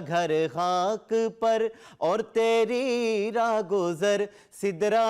घर खाक पर और तेरी रागुजर सिदरा।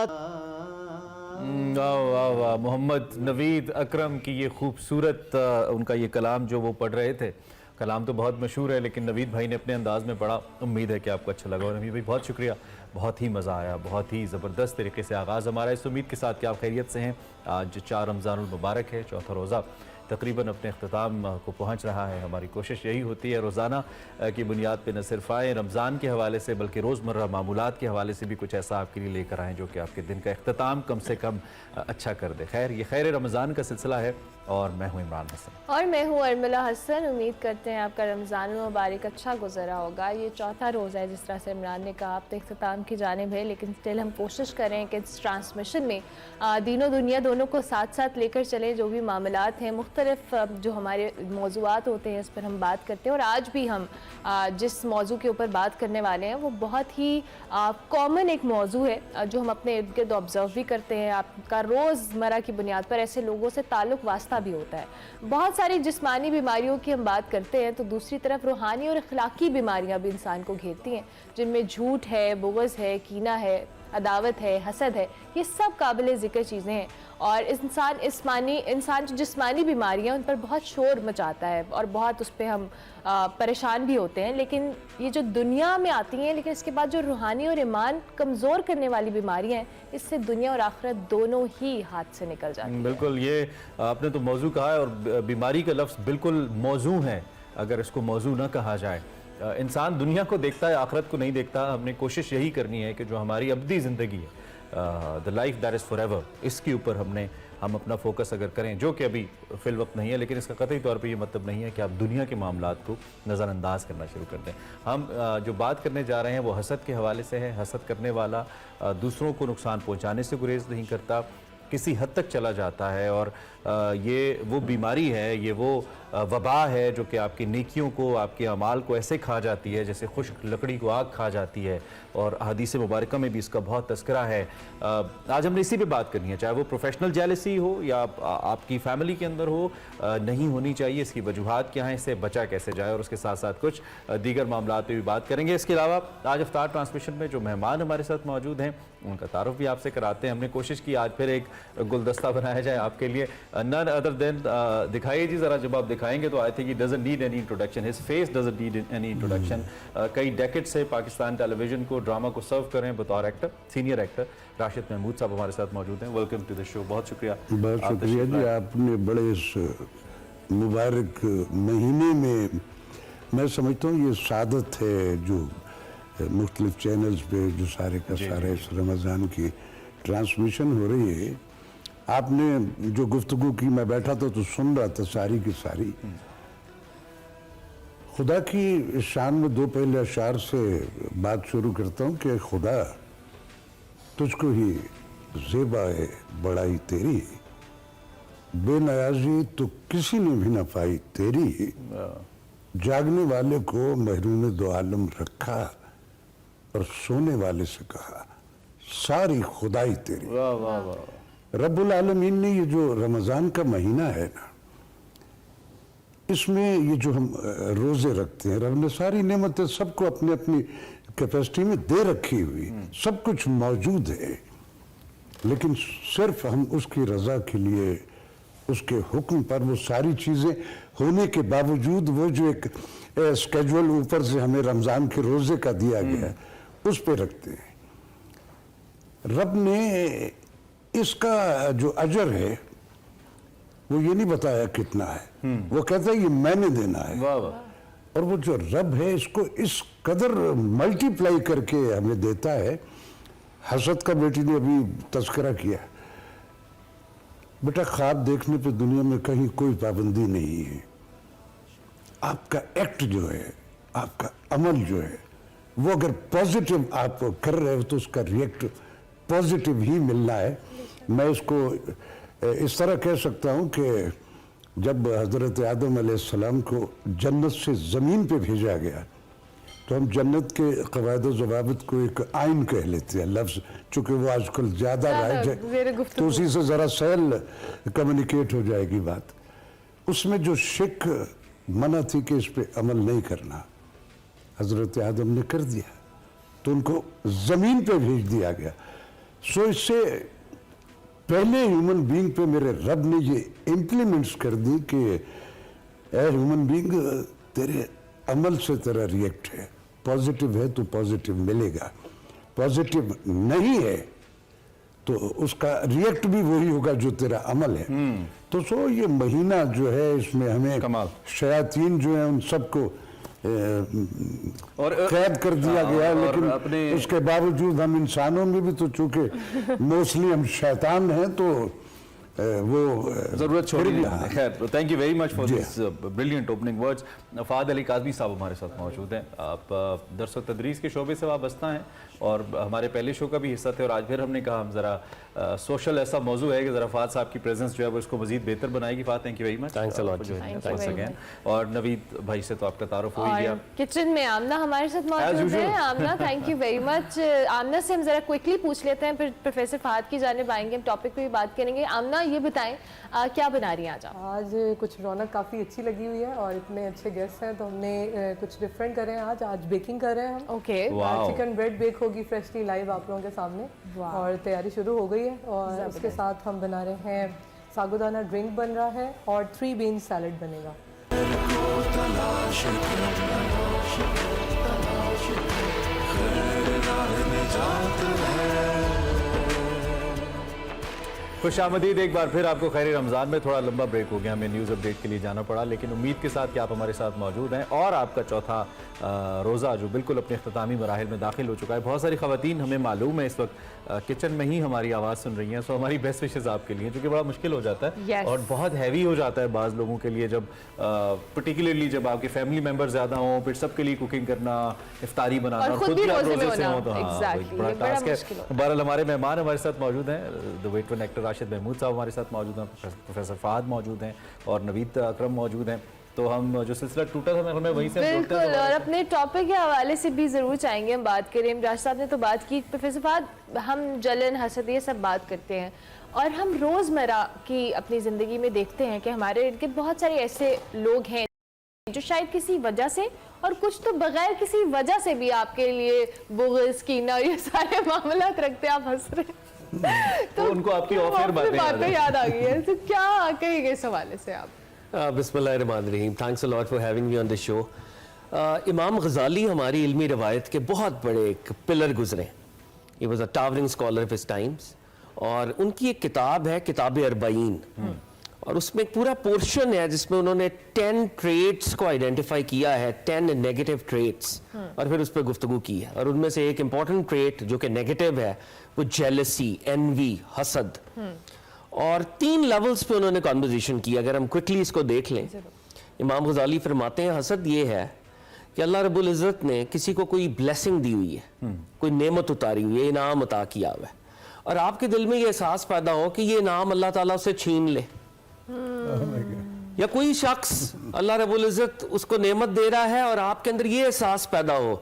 वाह वाह वाह, मोहम्मद नवीद अकरम की ये खूबसूरत उनका ये कलाम जो वो पढ़ रहे थे। कलाम तो बहुत मशहूर है, लेकिन नवीद भाई ने अपने अंदाज़ में पढ़ा। उम्मीद है कि आपको अच्छा लगा। और नवीद भाई बहुत शुक्रिया, बहुत ही मज़ा आया, बहुत ही ज़बरदस्त तरीके से आगाज़ हमारा। इस उम्मीद के साथ कि आप खैरियत से हैं। आज 4 रमज़ानुल मुबारक है, चौथा रोज़ा तकरीबन अपने अख्ताम को पहुँच रहा है। हमारी कोशिश यही होती है रोज़ाना की बुनियाद पर न सिर्फ आए रमज़ान के हवाले से, बल्कि रोज़मर्रा मामूलात के हवाले से भी कुछ ऐसा आपके लिए लेकर आएँ जो कि आपके दिन का अख्ताम कम से कम अच्छा कर दे। खैर, ये खैर रमज़ान का सिलसिला है और मैं हूँ इमरान हसन और मैं हूँ अर्मिला हसन। उम्मीद करते हैं आपका रमज़ान मुबारक अच्छा गुजरा होगा। ये चौथा रोज़ा है, जिस तरह से इमरान ने कहा, आप तो इख्तिताम की जानिब है, लेकिन स्टिल हम कोशिश करें कि इस ट्रांसमिशन में दीनों दुनिया दोनों को साथ साथ लेकर चले। जो भी मामलात हैं, मुख्तलिफ जो हमारे मौज़ूआत होते हैं, इस पर हम बात करते हैं। और आज भी हम जिस मौजू के ऊपर बात करने वाले हैं वो बहुत ही कॉमन एक मौजू है जो हम अपने इर्द गिर्द ऑब्ज़र्व भी करते हैं। आपका रोज़मर्रा की बुनियाद पर ऐसे लोगों से ताल्लुक़ वास्ता भी होता है। बहुत सारी जिस्मानी बीमारियों की हम बात करते हैं, तो दूसरी तरफ रूहानी और अखलाकी बीमारियां भी इंसान को घेरती हैं, जिनमें झूठ है, बुग़्ज़ है, कीना है, अदावत है, हसद है। ये सब काबिल ज़िक्र चीज़ें हैं। और इंसान जो जिस्मानी बीमारियां, उन पर बहुत शोर मचाता है और बहुत उस पर हम परेशान भी होते हैं। लेकिन ये जो दुनिया में आती हैं, लेकिन इसके बाद जो रूहानी और ईमान कमज़ोर करने वाली बीमारियां हैं, इससे दुनिया और आखिरत दोनों ही हाथ से निकल जाती हैं। बिल्कुल, ये आपने तो मौजू कहा है, और बीमारी का लफ्ज़ बिल्कुल मौजू है अगर इसको मौजू ना कहा जाए। इंसान दुनिया को देखता है, आखिरत को नहीं देखता। हमने कोशिश यही करनी है कि जो हमारी अब्दी ज़िंदगी है, the life that is for ever, इसके ऊपर हम अपना फोकस अगर करें, जो कि अभी फिल वक्त नहीं है, लेकिन इसका कतई तौर पे ये मतलब नहीं है कि आप दुनिया के मामलात को नज़रअंदाज करना शुरू कर दें। हम जो बात करने जा रहे हैं वो हसद के हवाले से है। हसद करने वाला दूसरों को नुकसान पहुँचाने से गुरेज नहीं करता, किसी हद तक चला जाता है। और ये वो बीमारी है, ये वो वबा है जो कि आपकी नेकियों को, आपके अमाल को ऐसे खा जाती है जैसे खुश्क लकड़ी को आग खा जाती है। और हदीस मुबारक में भी इसका बहुत तस्करा है। आज हमने इसी पे बात करनी है, चाहे वो प्रोफेशनल जेलसी हो या आपकी फैमिली के अंदर हो, नहीं होनी चाहिए। इसकी वजूहात क्या हैं, इससे बचा कैसे जाए, और उसके साथ साथ कुछ दीगर मामलात पे भी बात करेंगे। इसके अलावा आज इफ्तार ट्रांसमिशन में जो मेहमान हमारे साथ मौजूद हैं, उनका तारुफ भी आपसे कराते हैं। हमने कोशिश की आज फिर एक गुलदस्ता बनाया जाए आपके लिए। नन अदर देन, दिखाइए जी ज़रा, जब आप दिखाएंगे तो I think he doesn't need any introduction, his face doesn't need any introduction. कई डेकेड से पाकिस्तान टेलीविजन को, ड्रामा को सर्व कर रहे हैं बतौर actor, senior actor. Rashid Mahmood साहब हमारे साथ मौजूद हैं। Welcome to the show. बहुत शुक्रिया। बहुत शुक्रिया जी, आपने बड़े इस मुबारक महीने में, मैं समझता हूँ ये सादत है जो मुख्तलिफ चैनल्स पे जो सारे का सारे इस रमज़ान की ट्रांसमिशन हो रही है। आपने जो गुफ्तगू की, मैं बैठा था तो सुन रहा था सारी की सारी। खुदा की शान में 2 पहले अशार से बात शुरू करता हूँ कि खुदा तुझको ही ज़ेबा है बड़ाई तेरी, बेनयाजी तो किसी ने भी न पाई तेरी, जागने वाले को महरूम दो आलम रखा और सोने वाले से कहा सारी खुदाई तेरी। वाह वाह वाह। रब्बुल आलमीन ने ये जो रमज़ान का महीना है ना, इसमें ये जो हम रोज़े रखते हैं, रब ने सारी नेमतें सबको अपने अपनी कैपेसिटी में दे रखी हुई, सब कुछ मौजूद है, लेकिन सिर्फ हम उसकी रज़ा के लिए, उसके हुक्म पर, वो सारी चीज़ें होने के बावजूद वो जो एक स्केड्यूल ऊपर से हमें रमज़ान के रोज़े का दिया गया है, उस पर रखते हैं। रब ने इसका जो अजर है वो ये नहीं बताया कितना है, वो कहता है ये मैंने देना है। वाह वाह। और वो जो रब है इसको इस कदर मल्टीप्लाई करके हमें देता है। हसद का बेटी ने अभी तस्करा किया, बेटा ख्वाब देखने पे दुनिया में कहीं कोई पाबंदी नहीं है। आपका एक्ट जो है, आपका अमल जो है, वो अगर पॉजिटिव आप कर रहे हो तो उसका रिएक्ट पॉजिटिव ही मिलना है। मैं इसको इस तरह कह सकता हूँ कि जब हज़रत आदम अलैहिस्सलाम को जन्नत से ज़मीन पे भेजा गया, तो हम जन्नत के क़वायद व ज़वाबित को एक आइन कह लेते हैं लफ्ज़, चूँकि वो आजकल ज़्यादा राइज है तो उसी से ज़रा सहल कम्युनिकेट हो जाएगी बात। उसमें जो शिक मना थी कि इस पर अमल नहीं करना, हजरत आदम ने कर दिया, तो उनको ज़मीन पे भेज दिया गया। सो इससे पहले ह्यूमन बीइंग पे मेरे रब ने ये इम्प्लीमेंट्स कर दी कि ए ह्यूमन बीइंग, तेरे अमल से तेरा रिएक्ट है, पॉजिटिव है तो पॉजिटिव मिलेगा, पॉजिटिव नहीं है तो उसका रिएक्ट भी वही होगा जो तेरा अमल है। तो सो ये महीना जो है इसमें हमें कमाल। शयातीन जो है उन सबको और कैद कर दिया गया, और लेकिन अपने- उसके बावजूद हम इंसानों में भी तो चूंकि मोस्टली हम शैतान हैं तो वो जरूरत फिर छोड़ी भी नहीं। हाँ। खैर, thank you very much for जी। This brilliant opening words. Fahad Ali Kazmi साहब हमारे साथ मौजूद हैं। आप दर्स व तदरीस के शोबे से वाबस्ता हैं और हमारे पहले शो का भी हिस्सा थे, और आज फिर हमने कहा हम ज़रा सोशल ऐसा मौजू है कि ज़रा फ़ाद साहब की प्रेजेंस जो है वो इसको मज़ीद बेहतर बनाएगी। Fahad, thank you very much. Thanks a lot. Thank you very much. और नवीद भाई से तो आपका तारुफ हो ही गया। और किचन में आमना हमारे साथ मौजूद usual. है। Amna, thank you very much. आमना से हम जरा क्विकली पूछ लेते हैं, फिर प्रोफेसर फहद की जानिब आएंगे, हम टॉपिक पे भी बात करेंगे। आमना, ये बताएं क्या बना रही हैं आज आप? आज कुछ रौनक काफ़ी अच्छी लगी हुई है और इतने अच्छे गेस्ट हैं, तो हमने कुछ डिफरेंट कर रहे हैं। आज बेकिंग कर रहे हैं हम। Okay, wow. Chicken bread bake होगी फ्रेशली लाइव आप लोगों के सामने, और तैयारी शुरू हो गई है। और उसके साथ हम बना रहे हैं साबूदाना ड्रिंक बन रहा है और 3 बीन सैलड बनेगा। खुशामदीद एक बार फिर आपको खैर रमज़ान में थोड़ा लंबा ब्रेक हो गया, हमें न्यूज़ अपडेट के लिए जाना पड़ा, लेकिन उम्मीद के साथ कि आप हमारे साथ मौजूद हैं और आपका चौथा रोज़ा जो बिल्कुल अपने अख्तामी मराहिल में दाखिल हो चुका है। बहुत सारी ख़वातीन हमें मालूम है इस वक्त किचन में ही हमारी आवाज़ सुन रही हैं, सो हमारी बेस्ट विशेज़ आपके लिए, जो कि बड़ा मुश्किल हो जाता है Yes. और बहुत हैवी हो जाता है बाज़ लोगों के लिए, जब पर्टिकुलरली जब आपके फैमिली मेम्बर ज़्यादा हों, फिर सबके लिए कुकिंग करना, इफ्तारी बनाना और और खुद खुद भी भी आप रोज़े में रोज़े से होना। हो तो हाँ, Exactly, बड़ा ये बड़ा टास्क मुश्किल है। होता बहरहाल हमारे मेहमान हमारे साथ मौजूद हैं, the veteran actor Rashid Mahmood साहब हमारे साथ मौजूद हैं, प्रोफेसर फहद मौजूद हैं और नवीद अकरम मौजूद हैं। तो हम जो सिलसिला टूटा था मैं वहीं से बिल्कुल, और अपने टॉपिक के हवाले से भी ज़रूर चाहेंगे हम बात करें। इमरान साहब ने तो बात की, प्रोफेसर फहद, हम जलन, हसद, ये सब बात करते हैं और हम रोज़मर्रा की अपनी ज़िंदगी में देखते हैं कि हमारे इर्द गिर्द बहुत सारे ऐसे लोग हैं जो शायद किसी वजह से और कुछ तो बगैर किसी वजह से भी आपके लिए बुग़्ज़, कीना और ये सारे मामलात रखते हैं। आप हंस रहे हैं तो उनको आपकी ऑफर बातें याद आ गई है, तो क्या कहेंगे इस हवाले से आप? बिस्मिल्लाहिर्रहमानिर्रहीम, thanks a lot for having me on this show. इमाम गज़ाली हमारी इल्मी रवायत के बहुत बड़े एक पिलर गुजरे। He was a towering scholar of his times, और उनकी एक किताब है किताब अरबाईन, और उसमें एक पूरा पोर्शन है जिसमें उन्होंने 10 ट्रेट्स को आइडेंटिफाई किया है, 10 नेगेटिव ट्रेट्स, और फिर उस पर गुफ्तगू की है। और उनमें से एक इंपॉर्टेंट ट्रेट जो कि नेगेटिव है वो जेलसी, एनवी, हसद, और 3 लेवल्स पे उन्होंने कॉन्वर्जेशन की। अगर हम क्विकली इसको देख लें, इमाम गज़ाली फरमाते हैं हसद ये है कि अल्लाह रब्बुल इज़्ज़त ने किसी को कोई ब्लेसिंग दी हुई है, कोई नेमत उतारी हुई है, इनाम अता किया हुआ है, और आपके दिल में ये एहसास पैदा हो कि ये इनाम अल्लाह ताला उसे छीन ले, या कोई शख्स अल्लाह रब्बुल इज़्ज़त उसको नेमत दे रहा है और आपके अंदर ये एहसास पैदा हो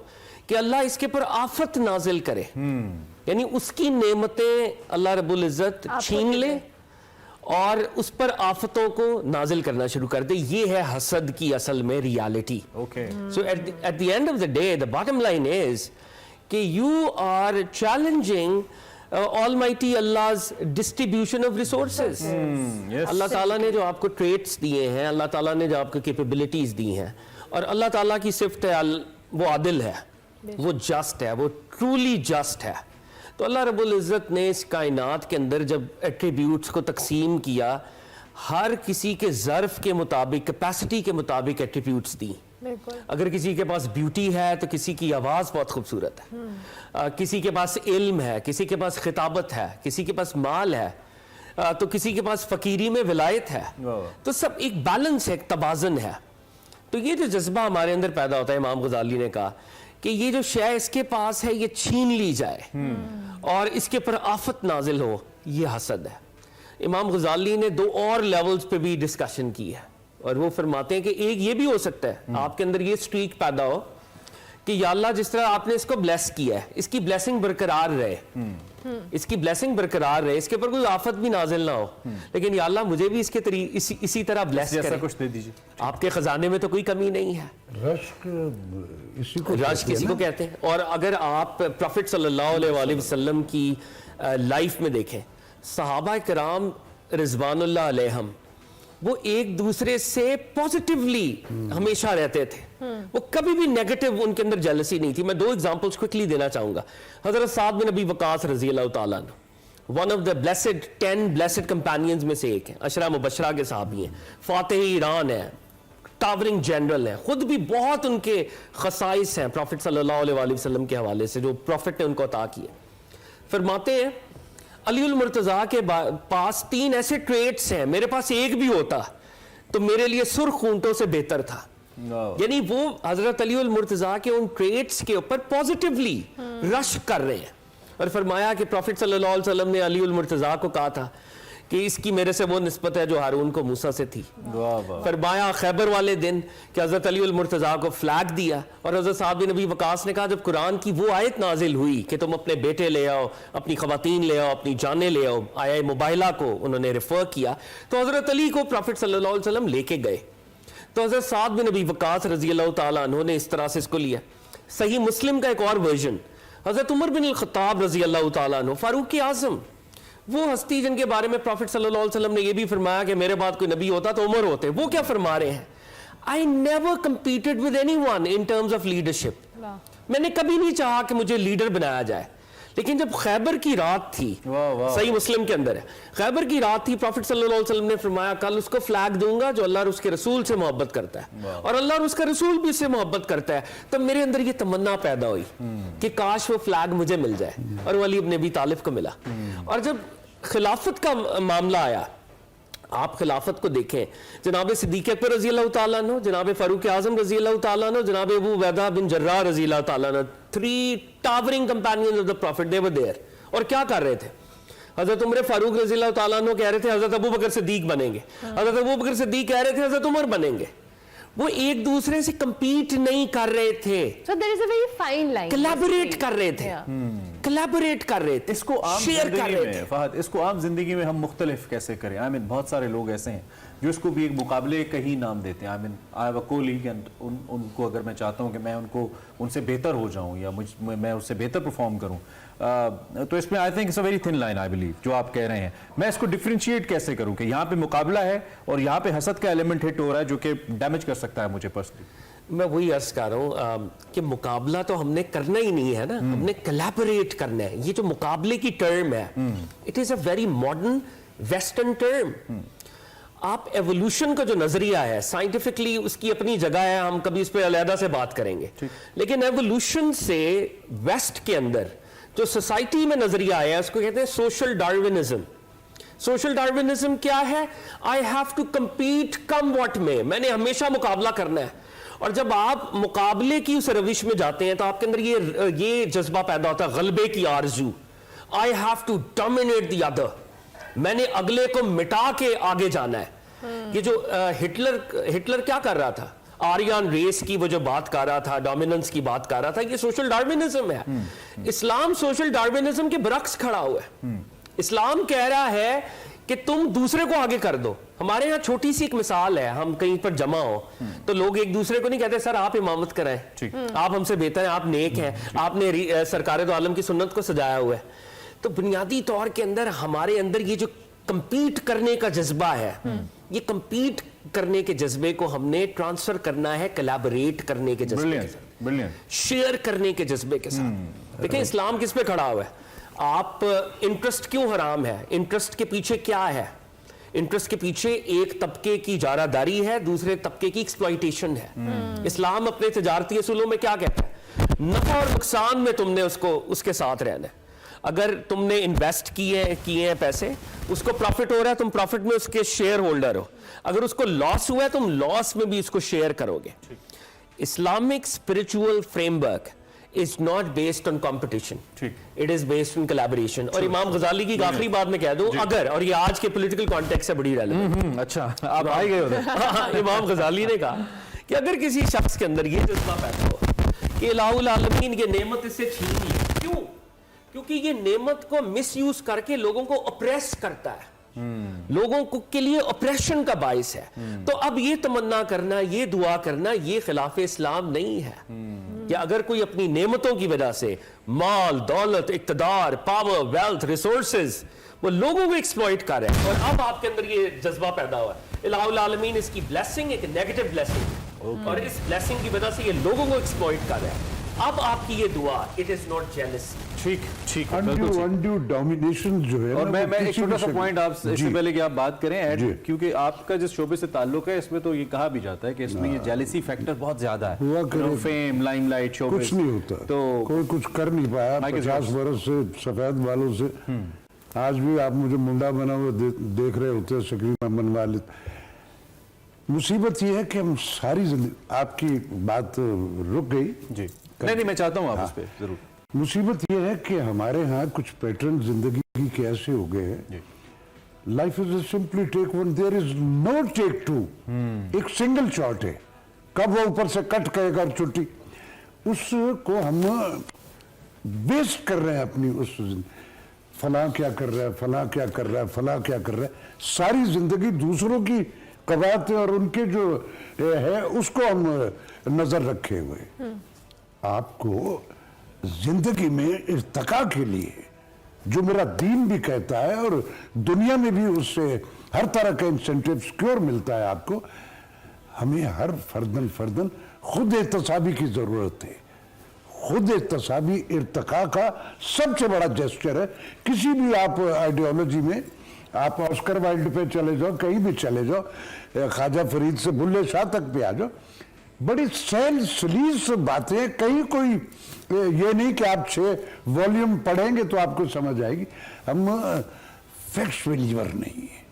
कि अल्लाह इसके पर आफत नाजिल करे, यानी उसकी नेमतें अल्लाह रब्बुल इज़्ज़त छीन ले और उस पर आफतों को नाजिल करना शुरू कर दे। ये है हसद की असल में reality. Okay, so at the end of the day the bottom line is कि you are challenging almighty Allah's distribution of resources. अल्लाह ताला ने जो आपको ट्रेट्स दिए हैं, अल्लाह ताला ने जो आपको कैपेबिलिटीज दी हैं, और अल्लाह ताला की सिफ्त है वो आदिल है, वो जस्ट है, वो ट्रूली जस्ट है। तो अल्लाह रब्बुल इज़्ज़त ने इस कायनात के अंदर जब एट्रीब्यूट्स को तकसीम किया, हर किसी के ज़र्फ़ के मुताबिक, कैपेसिटी के मुताबिक एट्रीब्यूट्स दी। अगर किसी के पास ब्यूटी है तो किसी की आवाज़ बहुत खूबसूरत है, किसी के पास इल्म है, किसी के पास खिताबत है, किसी के पास माल है, तो किसी के पास फ़कीरी में विलायत है। तो सब एक बैलेंस है, एक तवाज़ुन है। तो ये जो जज्बा हमारे अंदर पैदा होता है, इमाम गज़ाली ने कहा कि ये जो शय इसके पास है ये छीन ली जाए और इसके पर आफत नाजिल हो, ये हसद है। इमाम गज़ाली ने 2 और लेवल्स पे भी डिस्कशन की है, और वो फरमाते हैं कि एक ये भी हो सकता है आपके अंदर ये स्ट्रीक पैदा हो कि या अल्लाह जिस तरह आपने इसको ब्लेस किया है, इसकी ब्लेसिंग बरकरार रहे, इसकी ब्लेसिंग बरकरार रहे, इसके ऊपर कोई आफत भी नाजिल ना हो, लेकिन या अल्लाह मुझे भी इसके इसी तरह ब्लेस जैसा करे। कुछ दे दीजिए। आपके खजाने में तो कोई कमी नहीं है। रश्क इसी को रश किसी को कहते हैं। और अगर आप प्रॉफिट सल्लल्लाहु अलैहि वसल्लम की लाइफ में देखें, सहाबा किराम रिजवानुल्लाह अलैहिम वो एक दूसरे से पॉजिटिवली हमेशा रहते थे, वो कभी भी नेगेटिव उनके अंदर जेलसी नहीं थी। मैं 2 एग्जांपल्स क्विकली देना चाहूंगा। हजरत साद बिन अबी वकास रजी अल्लाह तआला अन्हु, one of the blessed 10 blessed companions में से एक है, अशरा मुबशरा के साहबी हैं, फातिह ईरान है, टावरिंग जनरल है, खुद भी बहुत उनके खसाइस हैं प्रॉफिट सल्लल्लाहु अलैहि वसल्लम के हवाले से जो प्रॉफिट ने उनको अता किए। फरमाते हैं अली उल मुर्तज़ा के पास 3 ऐसे ट्रेड्स हैं, मेरे पास एक भी होता तो मेरे लिए सुर्ख ऊंटों से बेहतर था। यानी वो हजरत अली उल मुर्तज़ा के उन ट्रेड्स के ऊपर पॉजिटिवली रश कर रहे हैं। और फरमाया कि प्रॉफिट सल्लल्लाहु अलैहि वसल्लम ने अली उल मुर्तज़ा को कहा था कि इसकी मेरे से वो निस्बत है जो हारून को मूसा से थी। फरमाया खैबर वाले दिन कि हजरत अली उल मुर्तज़ा को फ्लैग दिया, और हजरत साद बिन नबी वकास ने कहा जब कुरान की वो आयत नाजिल हुई कि तुम अपने बेटे ले आओ, अपनी खवातीन ले आओ, अपनी जानें ले आओ, आया मुबाहिला को उन्होंने रेफर किया, तो हजरत अली को प्रॉफिट सल्लल्लाहु अलैहि वसल्लम लेके गए। तो हजरत साद बिन नबी वकास रजी अल्लाह तआला अन्हु ने इस तरह से इसको लिया। सही मुस्लिम का एक और वर्जन, हजरत उमर बिन अल-खत्ताब रजी अल्लाह तआला अन्हु, फारूक आज़म, वो हस्ती जिनके बारे में प्रॉफिट सल्लल्लाहु अलैहि वसल्लम ने ये भी फरमाया कि मेरे बाद कोई नबी होता तो उमर होते, वो क्या फरमा रहे हैं, I never competed with anyone in terms of leadership. मैंने कभी नहीं चाहा कि मुझे लीडर बनाया जाए, लेकिन जब खैबर की रात थी, सही मुस्लिम के अंदर है, खैबर की रात थी, प्रॉफिट सल्लल्लाहु अलैहि वसल्लम ने फरमाया कल उसको फ्लैग दूंगा जो अल्लाह और उसके रसूल से मोहब्बत करता है, और अल्लाह और उसका रसूल भी इससे मोहब्बत करता है। तब मेरे अंदर ये तमन्ना पैदा हुई कि काश वो फ्लैग मुझे मिल जाए, और वो अली इब्न अबी तालिब को मिला। और जब खिलाफत का मामला आया, आप खिलाफत को देखें, जनाब सिद्दीक़ अकबर रजी अल्लाह तआला अन्हु, जनाब फारूक आज़म रजी अल्लाह तआला अन्हु, जनाब अबू उबैदा बिन जर्राह रजी अल्लाह तआला अन्हु, 3 towering companions of the prophet, they were there. और क्या कर रहे थे, हजरत उमर फारूक रजी अल्लाह तआला अन्हु कह रहे थे हजरत अबू बकर सिद्दीक बनेंगे, हजरत अबू बकर सिद्दीक कह रहे थे हजरत उमर बनेंगे। वो एक दूसरे से कंपीट नहीं कर रहे थे, So there is a very fine line. Collaborate कर रहे थे, कोलैबोरेट कर रहे थे, इसको आम शेयर कर जिंदगी रहे में थे। फहद, इसको आम जिंदगी में हम मुख्तलिफ कैसे करें? आई मीन बहुत सारे लोग ऐसे हैं जो इसको भी एक मुकाबले का ही नाम देते हैं। I mean I have a colleague and उनको अगर मैं चाहता हूँ कि मैं उनसे बेहतर हो जाऊँ या मैं उससे बेहतर परफॉर्म करूँ, तो इसमें I think it's a very thin line, I believe, जो आप कह रहे हैं। मैं इसको डिफरेंशिएट कैसे करूँ कि यहाँ पे मुकाबला है और यहाँ पे हसद का एलिमेंट हिट हो रहा है जो कि डैमेज कर सकता है मुझे पर्सनली। मैं वही अर्ज कर रहा हूँ कि मुकाबला तो हमने करना ही नहीं है ना, हमने कोलैबोरेट करना है। ये जो मुकाबले की टर्म है, it is a very modern western term. आप एवोल्यूशन का जो नजरिया है, साइंटिफिकली उसकी अपनी जगह है, हम कभी इस पर अलहदा से बात करेंगे, लेकिन एवोल्यूशन से वेस्ट के अंदर जो सोसाइटी में नजरिया आया है उसको कहते हैं सोशल डार्विनिज्म। सोशल डार्विनिज्म क्या है? I have to compete come what में, मैंने हमेशा मुकाबला करना है। और जब आप मुकाबले की उस रविश में जाते हैं तो आपके अंदर ये जज्बा पैदा होता है, गलबे की आरजू, I have to dominate the other, मैंने अगले को मिटा के आगे जाना है। ये जो हिटलर क्या कर रहा था, आर्यन रेस की वो जो बात कर रहा था, डोमिनेंस की बात कर रहा था, ये सोशल डार्विनिज्म है। इस्लाम सोशल डार्विनिज्म के बरक्स खड़ा हुआ है। इस्लाम कह रहा है कि तुम दूसरे को आगे कर दो। हमारे यहाँ छोटी सी एक मिसाल है, हम कहीं पर जमा हो तो लोग एक दूसरे को नहीं कहते सर आप इमामत कराएं, आप हमसे बेहतर हैं, आप नेक हैं, आपने सरकार दो आलम की सुन्नत को सजाया हुआ है। तो बुनियादी तौर के अंदर हमारे अंदर ये जो कंपीट करने का जज्बा है, ये कंपीट करने के जज्बे को हमने ट्रांसफर करना है कोलैबोरेट करने के जज्बे के साथ, शेयर करने के जज्बे के साथ। देखिए इस्लाम किस पे खड़ा हुआ है? आप इंटरेस्ट क्यों हराम है? इंटरेस्ट के पीछे क्या है? इंटरेस्ट के पीछे एक तबके की जारादारी है, दूसरे तबके की एक्सप्लॉइटेशन है। इस्लाम अपने तिजारती असूलों में क्या कहता है? नफा और नुकसान में तुमने उसके साथ रहना है। अगर तुमने इन्वेस्ट किए हैं पैसे, उसको प्रॉफिट हो रहा है, तुम प्रॉफिट में उसके शेयर होल्डर हो। अगर उसको लॉस हुआ है, तुम लॉस में भी इसको शेयर करोगे। Islamic spiritual framework is not based on competition, it is based on collaboration। और इमाम गजाली की आखिरी बात में कह दूं, अगर, और ये आज के पॉलिटिकल कॉन्टेक्स्ट से बड़ी रेलेवेंट, अच्छा आप आ गए उधर। इमाम गजाली ने कहा कि अगर किसी शख्स के अंदर ये जज्बा पैदा हो कि इलाहुल आलमीन की नेमत इससे छीन ली, क्यों? क्योंकि ये नेमत को मिसयूज करके लोगों को ऑप्रेस करता है, लोगों को के लिए ऑपरेशन का बाइस है। तो अब ये तमन्ना करना, ये दुआ करना, ये खिलाफ इस्लाम नहीं है कि अगर कोई अपनी नेमतों की वजह से माल, दौलत, इक्तदार, पावर, वेल्थ, रिसोर्सेज वो लोगों को एक्सप्लॉइट कर रहे हैं, और अब आपके अंदर ये जज्बा पैदा हुआ है। इलाहुल आलमीन इसकी ब्लेसिंग एक नेगेटिव ब्लेसिंग, और इस ब्लेसिंग की वजह से ये लोगों को एक्सप्लॉइट कर रहे हैं। अब आपकी ये दुआ, इट इज नॉट जेलसी। ठीक ठीक है, बिल्कुल ठीक। अनड्यू डोमिनेशन जो है और ना, मैं वो एक किसी छोटा भी सा पॉइंट आप जी। इससे पहले कि आप बात करें ऐड, जी। क्योंकि आपका जिस शोबे से ताल्लुक है इसमें तो ये कहा भी जाता है कि इसमें ये जेलसी फैक्टर बहुत ज्यादा है। हुआ करे। फेम, लाइमलाइट, शोबे कुछ नहीं होता, तो कोई कुछ कर नहीं पाया Mike is 50 yours. बरस से सफेद बालों से। आज भी आप मुझे मुंडा बना हुआ देख रहे होते, शकील अहमद वालिद। मुसीबत ये है कि हम सारी जिंदगी, आपकी बात रुक गई जी, नहीं मैं चाहता हूँ आप उस पर जरूर। मुसीबत ये है कि हमारे यहाँ कुछ पैटर्न जिंदगी के ऐसे हो गए हैं, life is simply take one, there is no take two. एक सिंगल शॉट है, कब वो ऊपर से कट करेगा और छुट्टी, उसको हम वेस्ट कर रहे हैं अपनी उस फलां क्या कर रहा है, फलां क्या कर रहा है, फलां क्या कर रहा है, सारी जिंदगी दूसरों की कवायद और उनके जो है उसको हम नजर रखे हुए। आपको जिंदगी में इर्तका के लिए जो मेरा दीन भी कहता है और दुनिया में भी उससे हर तरह का इंसेंटिव सिक्योर मिलता है आपको, हमें हर फर्दन खुद एहतसाबी की जरूरत है। खुद एहतसाबी इर्तका का सबसे बड़ा जेस्चर है। किसी भी आप आइडियोलॉजी में, आप ऑस्कर वाइल्ड पे चले जाओ, कहीं भी चले जाओ, ख्वाजा फरीद से बुल्ले शाह तक पे आ जाओ, बड़ी सहल सलीस बातें, कहीं कोई ये नहीं कि आप 6 वॉल्यूम पढ़ेंगे तो आपको समझ आएगी। हम फैक्ट्स बिलीवर नहीं है,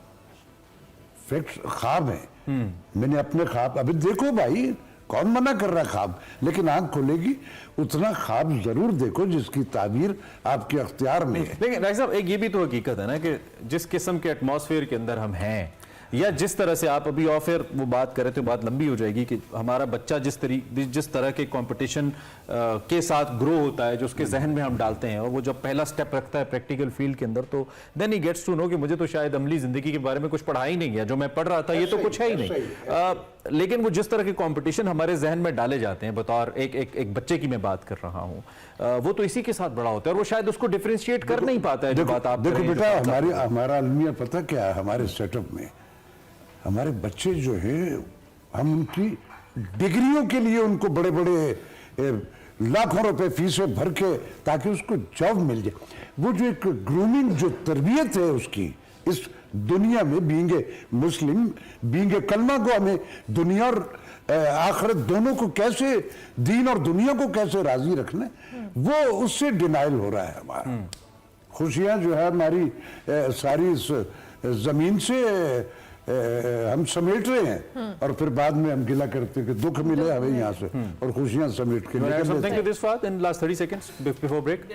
फैक्ट्स ख्वाब है। मैंने अपने ख्वाब, अभी देखो भाई कौन मना कर रहा है ख्वाब, लेकिन आंख खोलेगी उतना ख्वाब जरूर देखो जिसकी ताबीर आपके अख्तियार में है। लेकिन राय साहब एक ये भी तो हकीकत है ना कि जिस किस्म के एटमॉस्फेयर के अंदर हम हैं, या जिस तरह से आप अभी ऑफ एयर वो बात करें तो बात लंबी हो जाएगी कि हमारा बच्चा जिस तरह के कंपटीशन के साथ ग्रो होता है, जो उसके जहन में हम डालते हैं, और वो जब पहला स्टेप रखता है प्रैक्टिकल फील्ड के अंदर, तो then he gets to know कि मुझे तो शायद अमली जिंदगी के बारे में कुछ पढ़ा ही नहीं गया, जो मैं पढ़ रहा था ये तो कुछ है ही नहीं। लेकिन वो जिस तरह के कंपटीशन हमारे जहन में डाले जाते हैं, बतौर एक बच्चे की मैं बात कर रहा हूँ, वो तो इसी के साथ बड़ा होता है और वो शायद उसको डिफरेंशिएट कर नहीं पाता है। जो बात आप देखो बेटा, हमारा अलमिया पता क्या है, हमारे सेटअप में हमारे बच्चे जो हैं, हम उनकी डिग्रियों के लिए उनको बड़े बड़े लाखों रुपए फीसें भर के ताकि उसको जॉब मिल जाए, वो जो एक ग्रूमिंग जो तरबियत है उसकी इस दुनिया में, बीइंग मुस्लिम, बीइंग कलमा को हमें दुनिया और आखिरत दोनों को कैसे, दीन और दुनिया को कैसे राजी रखना है, वो उससे डिनाइल हो रहा है। हमारा खुशियां जो है हमारी सारी इस जमीन से हम समेट रहे हैं और फिर बाद में हम गिला करते हैं कि दुख मिले हमें यहाँ से और खुशियां समेट के मेरा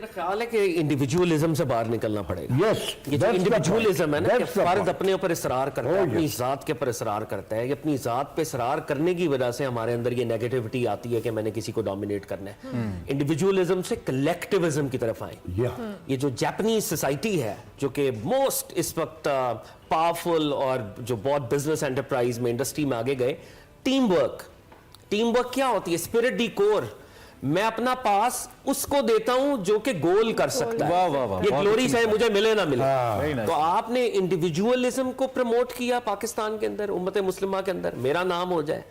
ख्याल है कि इंडिविजुअलिज्म से बाहर निकलना पड़ेगा। यस, ये जो इंडिविजुअलिज्म है ना, कि फर्द point. अपने ऊपर इसरार करता है, Oh, अपनी yes. जात के ऊपर इसरार करता है, कि अपनी जात पे इसरार करने की वजह से हमारे अंदर ये नेगेटिविटी आती है कि मैंने किसी को डोमिनेट करना है। इंडिविजुअलिज्म से कलेक्टिविज्म की तरफ आए। ये जो जापानीज सोसाइटी है, जो कि मोस्ट इस वक्त पावरफुल और जो बहुत बिजनेस एंटरप्राइज में, इंडस्ट्री में आगे गए, टीम वर्क क्या होती है, स्पिरिट डी कोर, मैं अपना पास उसको देता हूं जो कि गोल कर सकता है। वाह वाह वाह, ये ग्लोरी चाहे मुझे मिले ना मिले। Very nice. तो आपने इंडिविजुअलिज्म को प्रमोट किया पाकिस्तान के अंदर, उम्मत मुस्लिमा के अंदर, मेरा नाम हो जाए,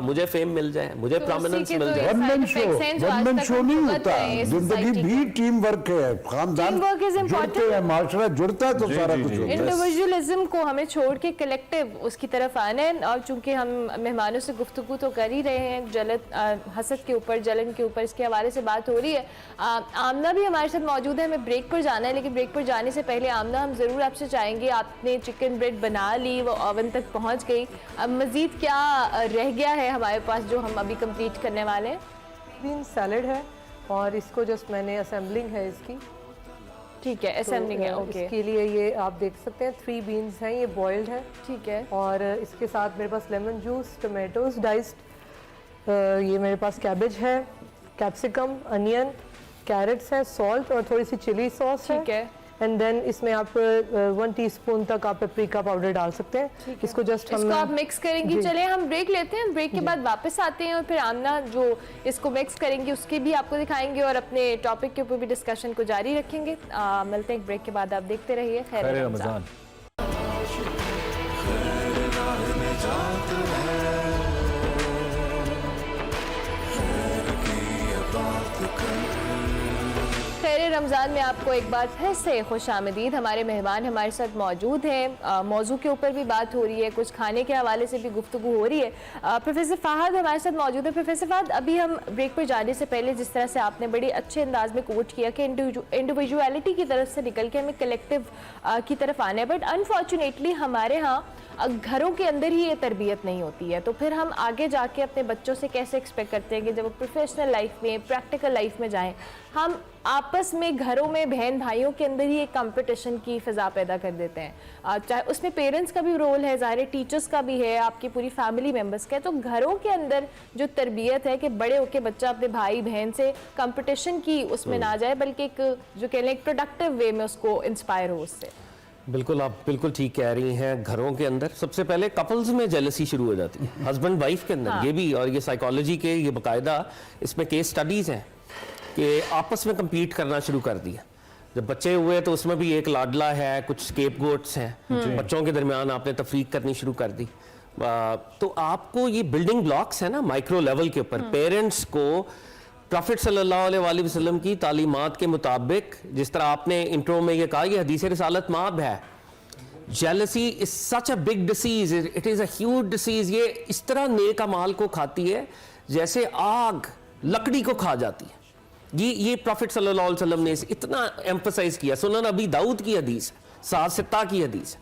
मुझे फेम मिल जाए, मुझे तो प्रोमिनेंस उसी के मिल तो जाए। वन मैन शो नहीं भुगत होता, रहे हैं इस जिंदगी society भी को। टीम वर्क है, खानदान Teamwork is important. जुड़ते हैं, माशरा जुड़ता है तो सारा कुछ होता है। इंडिविजुअलिज्म को हमें छोड़ के कलेक्टिव उसकी तरफ आना है। और चूंकि हम मेहमानों से गुफ्तगू तो कर ही रहे हैं, हसद के ऊपर, जलन के ऊपर, इसके हवाले से बात हो रही है। आमना भी हमारे साथ मौजूद है, हमें ब्रेक पर जाना है, लेकिन ब्रेक पर जाने से पहले आमना, हम ज़रूर आपसे चाहेंगे, आपने चिकन ब्रेड बना ली, वो ओवन तक पहुंच गई, अब मज़ीद क्या रह गया है हमारे पास जो हम अभी कंप्लीट करने वाले हैं? बीन सैलड है और इसको जस्ट मैंने असेंबलिंग है इसकी। ठीक है, असेंबलिंग है, ओके। इसके लिए ये आप देख सकते हैं 3 बीन्स हैं, ये बॉइल्ड है। ठीक है। और इसके साथ मेरे पास लेमन जूस, टमाटोज डाइस्ड, ये मेरे पास कैबेज है, कैप्सिकम, अनियन, कैरेट्स हैं, सॉल्ट और थोड़ी सी चिली सॉस ठीक है। एंड देन इसमें आप 1 टीस्पून तक आप पेपरिका पाउडर डाल सकते हैं। इसको जस्ट हम इसको आप मिक्स करेंगी। जी। चलिए हम ब्रेक लेते हैं, ब्रेक के बाद वापस आते हैं और फिर आमना जो इसको मिक्स करेंगी उसके भी आपको दिखाएंगे और अपने टॉपिक के ऊपर भी डिस्कशन को जारी रखेंगे। मिलते हैं ब्रेक के बाद, आप देखते रहिए खैर खैर रमजान। रमजान। खैर रमज़ान में आपको एक बार फिर से खुश आमदीद। हमारे मेहमान हमारे साथ मौजूद हैं, मौजू के ऊपर भी बात हो रही है, कुछ खाने के हवाले से भी गुफ्तगू हो रही है। प्रोफेसर फ़हद हमारे साथ मौजूद है। प्रोफेसर फ़हद, अभी हम ब्रेक पर जाने से पहले जिस तरह से आपने बड़ी अच्छे अंदाज में कोट किया कि इंडिविजुअलिटी की तरफ से निकल के हमें कलेक्टिव की तरफ आना है, बट अनफॉर्चुनेटली हमारे यहाँ घरों के अंदर ही ये तरबियत नहीं होती है, तो फिर हम आगे जाके अपने बच्चों से कैसे एक्सपेक्ट करते हैं कि जब वो प्रोफेशनल लाइफ में, प्रैक्टिकल लाइफ में जाएं, हम आपस में घरों में बहन भाइयों के अंदर ही एक कंपटीशन की फ़िज़ा पैदा कर देते हैं। चाहे उसमें पेरेंट्स का भी रोल है, ज़ाहिर टीचर्स का भी है, आपकी पूरी फैमिली मेम्बर्स का है। तो घरों के अंदर जो तरबियत है कि बड़े होकर बच्चा अपने भाई बहन से कंपटीशन की उसमें ना जाए, बल्कि एक जो कह लें एक प्रोडक्टिव वे में उसको इंस्पायर हो उससे। बिल्कुल, आप बिल्कुल ठीक कह रही हैं। घरों के अंदर सबसे पहले कपल्स में जेलसी शुरू हो जाती है, हस्बैंड वाइफ के अंदर। ये भी, और ये साइकोलॉजी के ये बाकायदा इसमें केस स्टडीज़ हैं कि आपस में compete करना शुरू कर दिया। जब बच्चे हुए तो उसमें भी एक लाडला है, कुछ स्केपगोट्स हैं, बच्चों के दरमियान आपने तफरीक करनी शुरू कर दी। तो आपको ये बिल्डिंग ब्लॉक्स है ना माइक्रो लेवल के ऊपर, पेरेंट्स को प्रॉफिट सल्लल्लाहु अलैहि वसल्लम की तालीमात के मुताबिक, जिस तरह आपने इंट्रो में ये कहा, ये हदीस रिसालत माब है, jealousy is such a big disease, it is a huge disease. ये इस तरह नेक अमाल को खाती है जैसे आग लकड़ी को खा जाती है। ये प्रॉफिट सल्लल्लाहु अलैहि वसल्लम ने इतना एम्फसाइज किया। सुनन अबी दाऊद की हदीस, सात सित्ता की हदीस।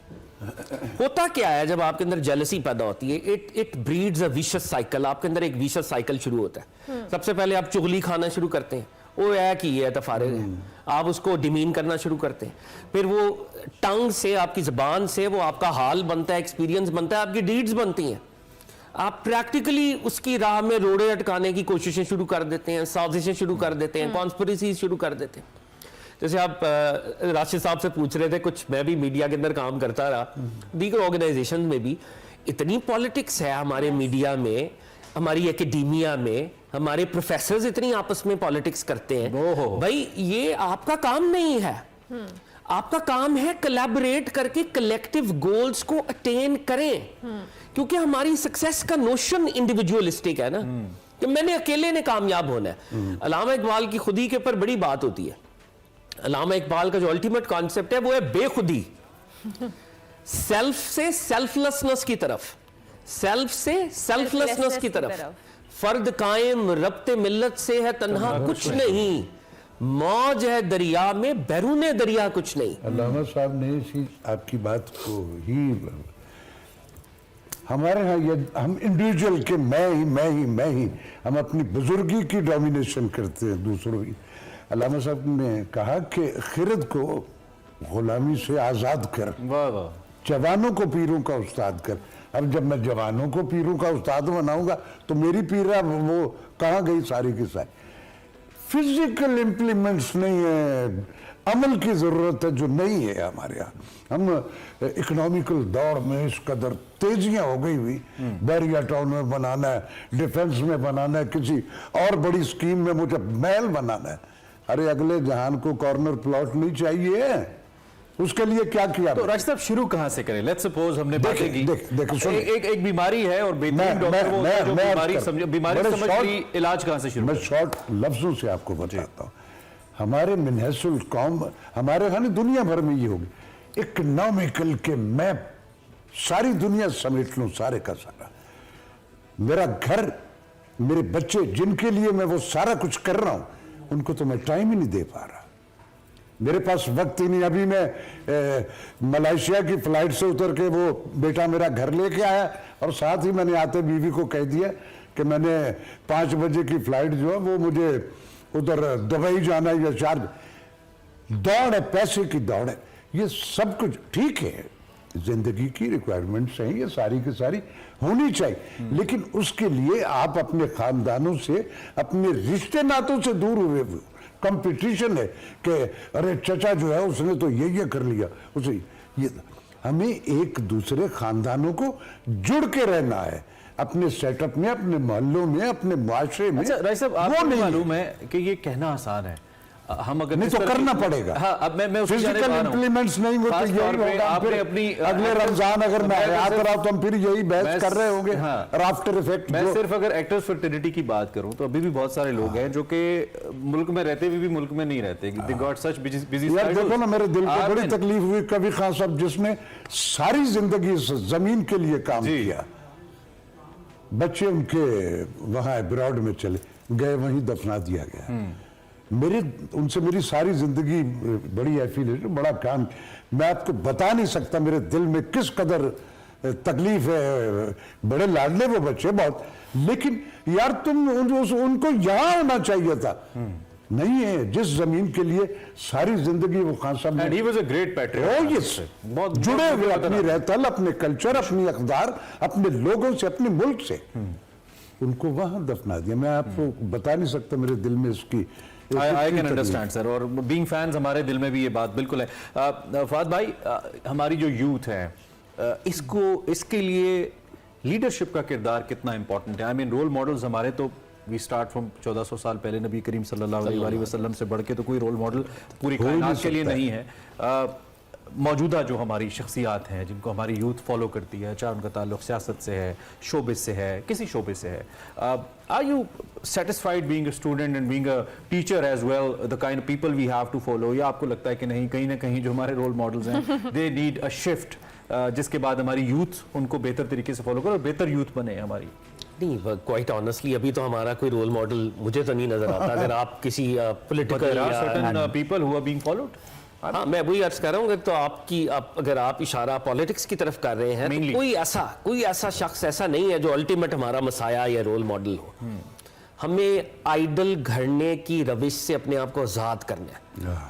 होता क्या है जब आपके अंदर जेलसी पैदा होती है, it breeds a vicious cycle. आपके अंदर एक विशियस साइकिल शुरू होता है। सबसे पहले आप चुगली खाना शुरू करते हैं, वो है कि ये तफारे है, आप उसको डिमीन करना शुरू करते हैं। फिर वो टंग से, आपकी ज़बान से वो आपका हाल बनता है, एक्सपीरियंस बनता है, आपकी डीड्स बनती हैं। आप प्रैक्टिकली उसकी राह में रोड़े अटकाने की कोशिशें शुरू कर देते हैं, साजिशें शुरू कर देते हैं, कॉन्स्पिरेसी शुरू कर देते हैं। जैसे आप राशिद साहब से पूछ रहे थे, कुछ मैं भी मीडिया के अंदर काम करता रहा, दीगर ऑर्गेनाइजेशन में भी इतनी पॉलिटिक्स है हमारे मीडिया में, हमारी एकेडेमिया में, हमारे प्रोफेसर्स इतनी आपस में पॉलिटिक्स करते हैं। भाई ये आपका काम नहीं है, आपका काम है कोलैबोरेट करके कलेक्टिव गोल्स को अटेन करें। क्योंकि हमारी सक्सेस का नोशन इंडिविजुअलिस्टिक है ना, कि मैंने अकेले ने कामयाब होना है। अल्लामा इकबाल की खुदी के ऊपर बड़ी बात होती है। अल्लामा इकबाल का जो अल्टीमेट कॉन्सेप्ट है वो है बेखुदी। सेल्फ से सेल्फलेसनेस की तरफ, सेल्फ से सेल्फलेसनेस की तरफ। फर्द कायम रब्ते मिल्लत से है तन्हा कुछ नहीं, मौज है दरिया में बैरूने दरिया कुछ नहीं। अल्लामा साहब ने इसी आपकी बात को ही, हमारे यहाँ ये हम इंडिविजुअल के मैं ही हम अपनी बुजुर्गी की डोमिनेशन करते हैं दूसरों की। अल्लामा साहब ने कहा कि खिरद को गुलामी से आज़ाद कर, वाह वाह, जवानों को पीरों का उस्ताद कर। अब जब मैं जवानों को पीरों का उस्ताद बनाऊंगा तो मेरी पीरा वो कहाँ गई सारी की सारी। फिजिकल इम्प्लीमेंट्स नहीं है, अमल की ज़रूरत है जो नहीं है हमारे यहाँ। हम इकोनॉमिकल दौड़ में इस कदर तेजियाँ हो गई हुई, बैरिया टाउन में बनाना है, डिफेंस में बनाना है, किसी और बड़ी स्कीम में मुझे महल बनाना है। अरे अगले जहान को कॉर्नर प्लॉट नहीं चाहिए, उसके लिए क्या किया? तो राज साहब शुरू कहां से करें? लेट्स सपोज हमने बातें की, एक बीमारी है और बेहतरीन डॉक्टर वो जो बीमारी समझ ली, इलाज कहां से शुरू? मैं शॉर्ट लफ्जों से आपको बताता हूँ। हमारे मिनहसुल कौम, हमारे यहाँ दुनिया भर में ये होगी, इकोनॉमिकल के मैं सारी दुनिया समेट लूँ, सारे का सारा मेरा घर, मेरे बच्चे जिनके लिए मैं वो सारा कुछ कर रहा हूँ, उनको तो मैं टाइम ही नहीं दे पा रहा। मेरे पास वक्त ही नहीं। अभी मैं मलेशिया की फ्लाइट से उतर के वो बेटा मेरा घर लेके आया और साथ ही मैंने आते बीवी को कह दिया कि मैंने 5 बजे की फ्लाइट जो है वो मुझे उधर दुबई जाना है या 4। दौड़ है, पैसे की दौड़ है, ये सब कुछ ठीक है, जिंदगी की रिक्वायरमेंट्स हैं, ये सारी की सारी होनी चाहिए, लेकिन उसके लिए आप अपने खानदानों से, अपने रिश्ते नातों से दूर हुए कंपटीशन है कि अरे चचा जो है उसने तो ये कर लिया उसे ये। हमें एक दूसरे खानदानों को जुड़ के रहना है, अपने सेटअप में, अपने मोहल्लों में, अपने मुआशरे में। अच्छा राय साहब, वो आपको नहीं मालूम है कि ये कहना आसान है, हम अगर नहीं इस तो तरह करना की- पड़ेगा। हाँ, अब मैं उसको जाने फिजिकल पा रहा हूं। इम्प्लीमेंट्स नहीं होते, खास यही तौर पे होगा। आपने फिर अपनी अगले रमजान अगर मैं याद रहा तो हम फिर यही बहस मैं- कर रहे होंगे। हाँ। और आफ्टर इफेक्ट मैं सिर्फ अगर एक्टर्स फर्टिलिटी की बात करूं तो अभी भी बहुत सारे लोग हैं जो कि मुल्क में रहते हुए भी मुल्क में नहीं रहते, दे गॉट सच बिजी। यार देखो ना, मेरे दिल को बड़ी तकलीफ हुई कभी खान साहब जिसने सारी जिंदगी इस जमीन के लिए काम जी। किया, बच्चे उनके वहां अब्रॉड में चले गए, वहीं दफना दिया गया। मेरे उनसे मेरी सारी जिंदगी बड़ी एफिलिएशन, बड़ा काम, मैं आपको बता नहीं सकता मेरे दिल में किस कदर तकलीफ है। बड़े लाडले वो बच्चे बहुत, लेकिन यार तुम उनको यहाँ होना चाहिए था, नहीं है जिस जमीन के लिए सारी जिंदगी वो खान साहब and he was a great patriot. Yes, जुड़े हुए अपनी रहतल, अपने कल्चर, अपनी अकदार, अपने लोगों से, अपने मुल्क से, उनको वहां दफना दिया। मैं आपको बता नहीं सकता मेरे दिल में इसकी आई कैन अंडरस्टैंड सर, और बीइंग फैंस हमारे दिल में भी ये बात बिल्कुल है। फहद भाई, हमारी जो यूथ है इसके लिए लीडरशिप का किरदार कितना इंपॉर्टेंट है? आई मीन रोल मॉडल्स हमारे तो वी स्टार्ट फ्रॉम 1400 साल पहले नबी करीम सल्लल्लाहु अलैहि वसल्लम से बढ़ के तो कोई रोल मॉडल पूरी कायनात के लिए नहीं है। मौजूदा जो हमारी शख्सियात हैं जिनको हमारी यूथ फॉलो करती है, चाहे उनका ताल्लुक सियासत से है, शोबिस से है, किसी शोबे से है, are you satisfied being a student and being a teacher as well, the kind of people we have to follow, या आपको लगता है कि नहीं, कहीं ना कहीं जो हमारे रोल मॉडल्स हैं दे नीड अ शिफ्ट, जिसके बाद हमारी यूथ उनको बेहतर तरीके से फॉलो करे और बेहतर यूथ बने हमारी? नहीं, क्वाइट ऑनेस्टली अभी तो हमारा कोई रोल मॉडल मुझे तो नहीं नजर आता। अगर आप किसी political people who are being followed. हाँ, मैं वही अर्ज कर रहा हूँ, तो अगर आप इशारा पॉलिटिक्स की तरफ कर रहे हैं तो कोई ऐसा शख्स ऐसा नहीं है जो अल्टीमेट हमारा मसाया या रोल मॉडल हो। हमें आइडल घड़ने की रविश से अपने आप को आजाद करना है।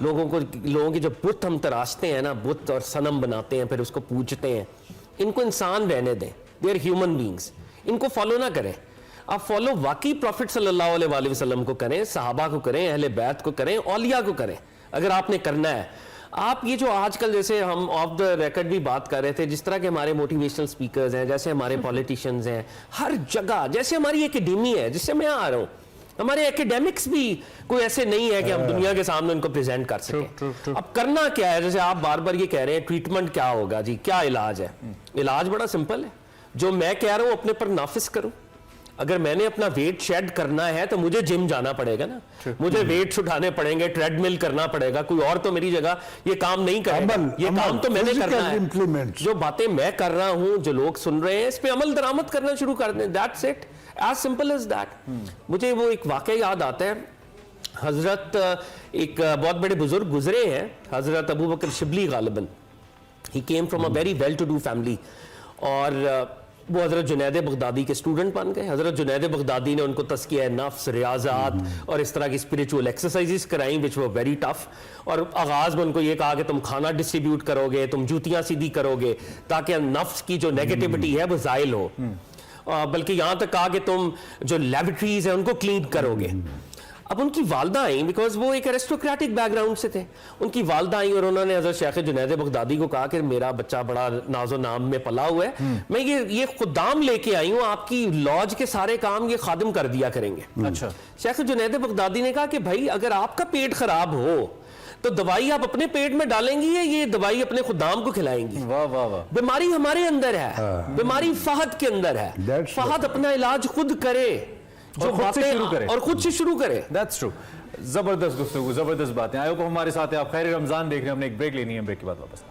लोगों की जो बुत हम तराशते हैं ना, बुत और सनम बनाते हैं, फिर उसको पूजते हैं, इनको इंसान रहने दें, दे आर ह्यूमन बींग्स, इनको फॉलो ना करें। आप फॉलो वाकई प्रॉफिट सल्लल्लाहु अलैहि वसल्लम को करें, सहाबा को करें, अहले बैत को करें, औलिया को करें। अगर आपने करना है, आप ये जो आजकल जैसे हम ऑफ द रिकॉर्ड भी बात कर रहे थे, जिस तरह के हमारे मोटिवेशनल स्पीकर्स हैं, जैसे हमारे पॉलिटिशियंस हैं, हर जगह, जैसे हमारी एकेडमी है जिससे मैं आ रहा हूँ, हमारे एकेडमिक्स भी कोई ऐसे नहीं है कि हम दुनिया के सामने उनको प्रेजेंट कर सकें। अब करना क्या है, जैसे आप बार बार ये कह रहे हैं ट्रीटमेंट क्या होगा जी, क्या इलाज है? इलाज बड़ा सिंपल है, जो मैं कह रहा हूँ अपने पर नाफिज करूँ। अगर मैंने अपना वेट शेड करना है तो मुझे जिम जाना पड़ेगा ना, मुझे वेट्स उठाने पड़ेंगे, ट्रेडमिल करना पड़ेगा, कोई और तो मेरी जगह ये काम नहीं करेगा। ये काम तो मैंने करना है। जो बातें मैं कर रहा हूं, जो लोग सुन रहे हैं, इस पे अमल दरामद करना शुरू कर दें। That's it, as simple as that. मुझे वो एक वाकया याद आता है, हजरत एक बहुत बड़े बुजुर्ग गुजरे हैं, हजरत अबू बकर शिबली गालिबन। He came from a very well to do family, और वो हज़रत जुनैद बगदादी के स्टूडेंट बन गए। हज़रत जुनैद बगदादी ने उनको तज़किया नफ्स, रियाज़ात और इस तरह की स्पिरिचुअल एक्सरसाइजेस कराई विच वो वेरी टफ। और आगाज़ में उनको ये कहा कि तुम खाना डिस्ट्रीब्यूट करोगे, तुम जूतियाँ सीधी करोगे, ताकि नफ्स की जो नेगेटिविटी है वो ज़ाइल हो। बल्कि यहाँ तक कहा कि तुम जो लेबोरेटरीज हैं उनको क्लीन करोगे। अब उनकी वालदा आई, बिकॉज वो एक एरिस्टोक्रेटिक बैकग्राउंड से थे, उनकी वालदा आई और उन्होंने हज़रत शेख जुनैद बगदादी को कहा कि मेरा बच्चा बड़ा नाजो नाम में पला हुआ है, मैं ये खुदाम लेके आई हूँ, आपकी लॉज के सारे काम ये खादिम कर दिया करेंगे। अच्छा। शेख जुनैद बगदादी ने कहा कि भाई अगर आपका पेट खराब हो तो दवाई आप अपने पेट में डालेंगी या ये दवाई अपने खुदाम को खिलाएंगी? वाह वाह वाह। बीमारी हमारे अंदर है, बीमारी फहद के अंदर है। फहद अपना इलाज खुद करे, जो खुद से शुरू करे और खुद से शुरू करे। That's true। जबरदस्त गुफ्तगू, जबरदस्त बातें। आयो को हमारे साथ है, आप खैर रमजान देख रहे हैं, हमने एक ब्रेक लेनी है, ब्रेक के बाद वापस।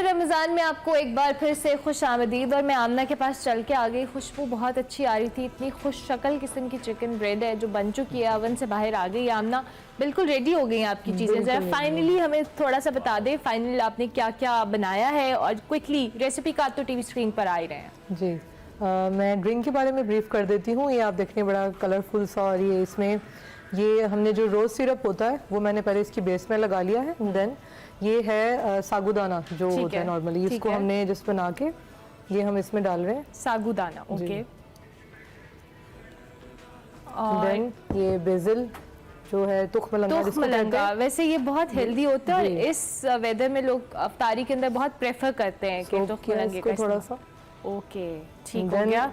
रमज़ान में आपको एक बार फिर से खुश आमदीद। और मैं आमना के पास चल के आ गई, खुशबू बहुत अच्छी आ रही थी, इतनी खुश शक्ल किस्म की चिकन ब्रेड है जो बन चुकी है, ओवन से बाहर आ गई। आमना बिल्कुल रेडी हो गई हैं आपकी चीज़ें, ज़रा फाइनली हमें थोड़ा सा बता दें, फाइनली आपने क्या क्या बनाया है, और क्विकली रेसिपी का तो टीवी स्क्रीन पर आ ही रहे हैं जी। मैं ड्रिंक के बारे में ब्रीफ कर देती हूँ। ये आप देखने बड़ा कलरफुल सा, और ये इसमें ये हमने जो रोज़ सिरप होता है वो मैंने पहले इसकी बेस में लगा लिया है। देन ये है सागुदाना जो ठीक होता है है, नॉर्मली, ठीक इसको है। हमने जिस बना के ये हम इसमें डाल रहे हैं। सागुदाना, ओके। देन ये बेसिल जो है तुखमलंगा तो जिसको कहते मलंगा, हैं। वैसे ये बहुत हेल्दी होता है और जी। इस वेदर में लोग अफ्तारी के अंदर बहुत प्रेफर करते हैं कि Soak तो किया मलंगे इसको का थोड़ा इस्तेमाल। सा। ओके, ठीक हो Then- गया।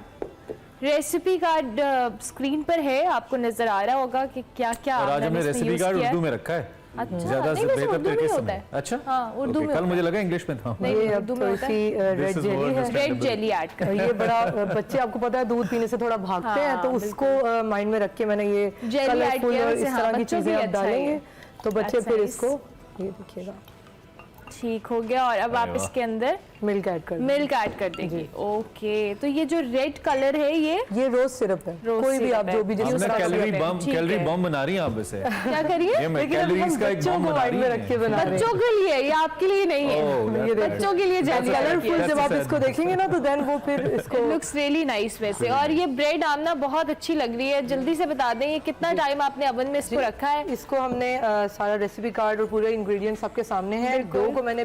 रेसिपी कार्ड स्क्रीन पर है, आपको नजर आ रहा होगा कि क्या क्या और आज हमने रेसिपी कार्ड उर्दू में रखा है। अच्छा, ज्यादा नहीं, वैसे बेहतर उर्दू में तरीके से होता है। अच्छा, हाँ, उर्दू ओके, में कल होता मुझे लगा इंग्लिश में था। नहीं, ये अब उर्दू में थोड़ी होता सी है। रेड is जेली more है। रेड जेली ऐड कर ये बड़ा बच्चे आपको पता है दूध पीने से थोड़ा भागते हैं, हाँ, तो उसको माइंड में रख के मैंने ये Jelly add कलरफुल किया और वैसे, इस हाँ, तरह की बच्चों चीजें के आप लिए अच्छा डालेंगे है। तो बच्चे अच्छा, फिर इस- इसको ये देखिएगा ठीक हो गया। और अब आप अरे वाह। इसके अंदर मिल्क ऐड कर देंगे। मिल्क ऐड कर देंगे। ओके, तो ये जो रेड कलर है ये रोज सिरप है, रोज कोई भी सिरप आप है। जो भी जिस आपने तरह से कैलोरी है, बम ठीक कैलोरी है। बम बना रही हैं आप वैसे। क्या करिए? ये मैं लेकिन अब हम कैलोरीज का एक बच्चों बम को बना माइंड रही में रख के हैं। बना रहे हैं। बच्चों के लिए, ये आपके लिए नहीं है। Oh, ये that's बच्चों के लिए जेली कलरफुल That's जब आप sad. इसको देखेंगे ना तो देन वो फिर इसको लुक्स रियली नाइस वैसे। और ये ब्रेड आमना बहुत अच्छी लग रही है। जल्दी से बता दें, ये कितना टाइम आपने ओवन में इसको रखा है? इसको हमने सारा रेसिपी कार्ड और पूरे इंग्रेडिएंट्स आपके सामने हैं। बिल्कुल। डो को मैंने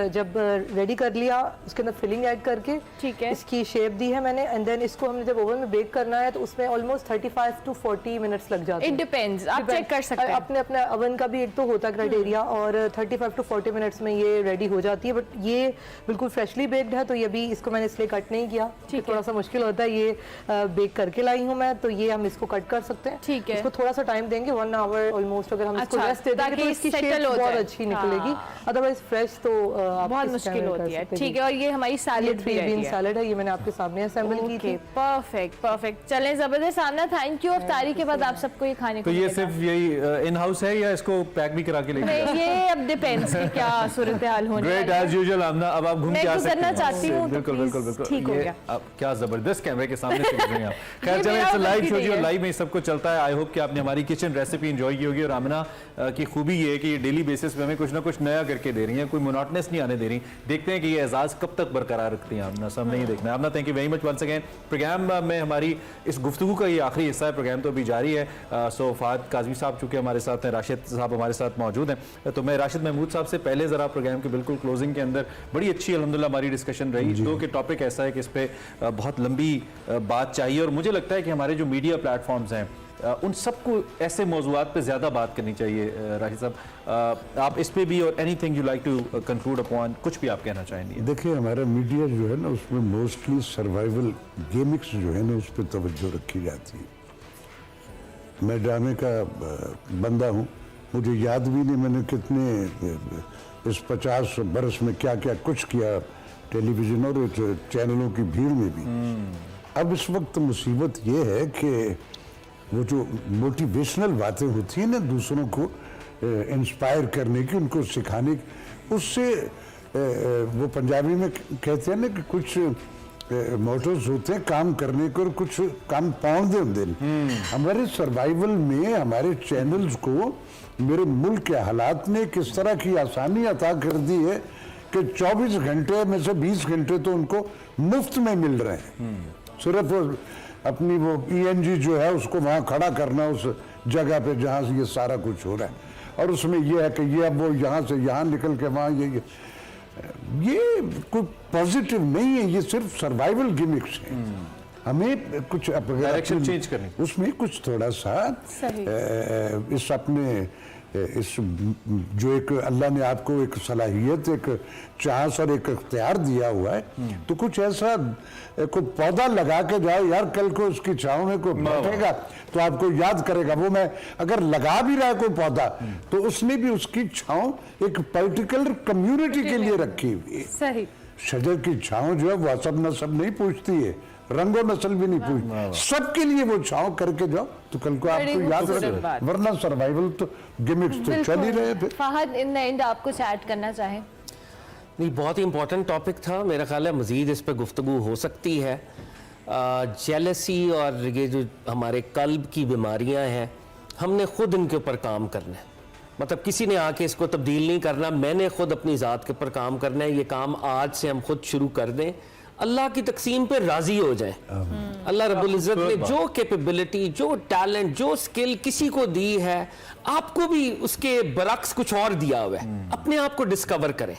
जब रेडी कर लिया, उसके अंदर फिलिंग ऐड करके ठीक है। इसकी शेप दी है मैंने, एंड देन इसको हमने जब ओवन में बेक करना है तो उसमें ऑलमोस्ट 35 to 40 मिनट्स लग जाते इट हैं। डिपेंड्स, आप चेक कर सकते हैं। अपने अपने ओवन का भी एक तो होता है क्राइटेरिया, और 35 to 40 मिनट्स में ये रेडी हो जाती है। बट ये बिल्कुल फ्रेशली बेक्ड है, तो ये भी इसको मैंने इसलिए कट नहीं किया, ठीक है। थोड़ा सा मुश्किल होता है। ये बेक करके लाई हूँ मैं, तो ये हम इसको कट कर सकते हैं। ठीक है। इसको थोड़ा सा टाइम देंगे, 1 आवर ऑलमोस्ट। अगर हम इसको अच्छा, रेस्ट दे देंगे ताकि तो इसकी settle शेप हो बहुत जाए। अच्छी निकलेगी, हाँ। अदरवाइज फ्रेश तो आप बहुत इस मुश्किल time में कर होती है। सकते हैं। ठीक है, और ये हमारी ये सैलेड 3 बीन सैलेड है, ये मैंने आपके सामने असेंबल की थी। Perfect perfect. चलें, जबरदस्त आमना, थैंक यू। अफ्तारी के बाद आप सबको ये खाने को तो ये मिलेगा। सिर्फ यही इन हाउस है या इसको पैक भी करा के लेके जाओ? नहीं, ये अब डिपेंड्स कि क्या सूरत हाल होने ग्रेट वाली है। एज यूजुअल आमना, अब आप घूम मैं के आ गुजरना सकते हैं। चाहती हूँ, तो बिल्कुल please, बिल्कुल बिल्कुल। ठीक हो ये गया। आप क्या जबरदस्त कैमरे के सामने से गुजरे हैं आप। खैर ये चलें, मेरा इट्स गलती लाइव शो नहीं जो है। लाइव में सब कुछ चलता है। आई होप कि आपने हमारी किचन रेसिपी एंजॉय की होगी। और आमना की खूबी ये है कि ये डेली बेसिस पे हमें कुछ ना कुछ नया करके दे रही हैं, कोई मोनोटनेस नहीं आने दे रही। देखते हैं कि ये एजाज कब तक बरकरार रखती हैं आमना, सामने ही देखना है। Amna, thank you very much once again. Programme में हमारी इस गुफ्तगू का ये आखिरी हिस्सा है, प्रोग्राम तो अभी जारी है। सो फाद काजमी साहब चूंकि हमारे साथ हैं, राशिद साहब हमारे साथ मौजूद हैं, तो मैं राशिद महमूद साहब से पहले ज़रा प्रोग्राम के बिल्कुल क्लोजिंग के अंदर बड़ी अच्छी अल्हम्दुलिल्लाह हमारी डिस्कशन रही। दो के टॉपिक ऐसा है कि इस पर बहुत लंबी बात चाहिए, और मुझे लगता है कि हमारे जो मीडिया प्लेटफॉर्म्स हैं उन सबको ऐसे मौज़ूआत पे ज़्यादा बात करनी चाहिए। राशिद साहब, आप इस पे भी, और anything you like to conclude upon, कुछ भी आप कहना चाहेंगे? देखिए, हमारा मीडिया जो है ना, उसमें मोस्टली सर्वाइवल गेमिक्स जो है ना, उस पर तवज्जो रखी जाती है। मैं ड्रामे का बंदा हूँ, मुझे याद भी नहीं मैंने कितने इस 50 बरस में क्या क्या कुछ किया टेलीविज़न और चैनलों की भीड़ में भी। अब इस वक्त मुसीबत ये है कि वो जो मोटिवेशनल बातें होती हैं ना, दूसरों को इंस्पायर करने की, उनको सिखाने की, उससे वो पंजाबी में कहते हैं ना कि कुछ मोटोस होते हैं काम करने को, और कुछ काम पाउंडे होते हैं। हमारे सर्वाइवल में हमारे चैनल्स को मेरे मुल्क के हालात ने किस तरह की आसानी अता कर दी है कि 24 घंटे में से 20 घंटे तो उनको मुफ्त में मिल रहे हैं। सिर्फ अपनी वो PNG जो है उसको वहाँ खड़ा करना उस जगह पे जहाँ से ये सारा कुछ हो रहा है, और उसमें ये है कि ये अब वो यहाँ से यहाँ निकल के वहाँ ये कोई पॉजिटिव नहीं है, ये सिर्फ सर्वाइवल गिमिक्स है। हमें कुछ डायरेक्शन चेंज करनी, उसमें कुछ थोड़ा सा इस अपने इस जो एक अल्लाह ने आपको एक सलाहियत, एक चांस और एक इख्तियार दिया हुआ है, तो कुछ ऐसा कोई पौधा लगा के जाओ यार, कल को उसकी छांव में कोई बैठेगा तो आपको याद करेगा। वो मैं अगर लगा भी रहा है कोई पौधा, तो उसने भी उसकी छांव एक पर्टिकुलर कम्युनिटी के लिए रखी हुई है। सही। शजर की छांव जो है वो सब नस्ल नहीं पूछती है, रंगो नस्ल भी नहीं पूछती, सबके लिए वो छांव करके जाओ तो कल को आपको याद खूबसूरत रहे। बात। वरना सर्वाइवल तो गिमिक्स तो चल ही रहे थे। फहद, इन द एंड आप कुछ ऐड करना चाहें? नहीं, बहुत ही इंपॉर्टेंट टॉपिक था, मेरा ख्याल है मज़ीद इस पर गुफ्तगू हो सकती है। जेलसी और ये जो हमारे कल्ब की बीमारियां हैं, हमने खुद इनके ऊपर काम करना है। मतलब किसी ने आके इसको तब्दील नहीं करना, मैंने खुद अपनी ज़ात के ऊपर काम करना है। ये काम आज से हम खुद शुरू कर दें, अल्लाह की तकसीम पे राजी हो जाए। अल्लाह रब्बुल इज़्ज़त ने जो कैपेबिलिटी, जो टैलेंट, जो स्किल किसी को दी है, आपको भी उसके बरक्स कुछ और दिया हुआ है। अपने आप को डिस्कवर करें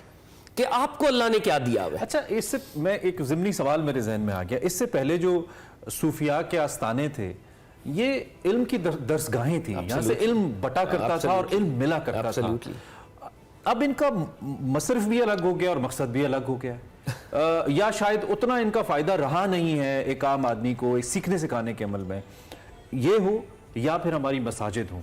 कि आपको अल्लाह ने क्या दिया हुआ है। अच्छा, इससे मैं एक ज़िमनी सवाल मेरे जहन में आ गया। इससे पहले जो सूफिया के आस्थाने थे, ये इल्म की दरसगाहें थी, यहाँ से इल्म बटा करता था और इल्म मिला करता था। अब इनका मसरफ भी अलग हो गया और मकसद भी अलग हो गया है। या शायद उतना इनका फ़ायदा रहा नहीं है एक आम आदमी को एक सीखने सिखाने के अमल में, ये हो या फिर हमारी मसाजिद हो।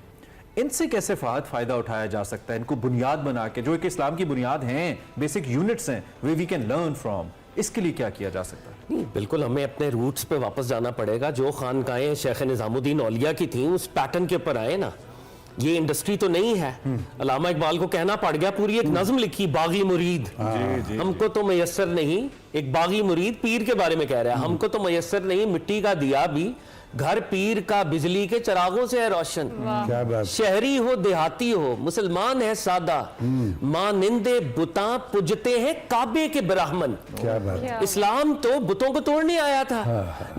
इनसे कैसे फ़ायदा उठाया जा सकता है, इनको बुनियाद बना के, जो एक इस्लाम की बुनियाद हैं, बेसिक यूनिट्स हैं, वी कैन लर्न फ्रॉम, इसके लिए क्या किया जा सकता है? नहीं, बिल्कुल हमें अपने रूट्स पे वापस जाना पड़ेगा। जो खानकाएं शेख निज़ामुद्दीन औलिया की थी, उस पैटर्न के ऊपर आए ना। ये इंडस्ट्री तो नहीं है। अल्लामा इकबाल को कहना पड़ गया, पूरी एक नज्म लिखी, बागी मुरीद। हमको तो मयस्सर नहीं, एक बागी मुरीद पीर के बारे में कह रहा है, हमको तो मयस्सर नहीं मिट्टी का दिया भी, घर पीर का बिजली के चिरागों से है रोशन। क्या बात। शहरी हो देहाती हो, मुसलमान है सादा, मानिंदे बुता पूजते हैं काबे के ब्राह्मण। क्या बात। इस्लाम तो बुतों को तोड़ने आया था।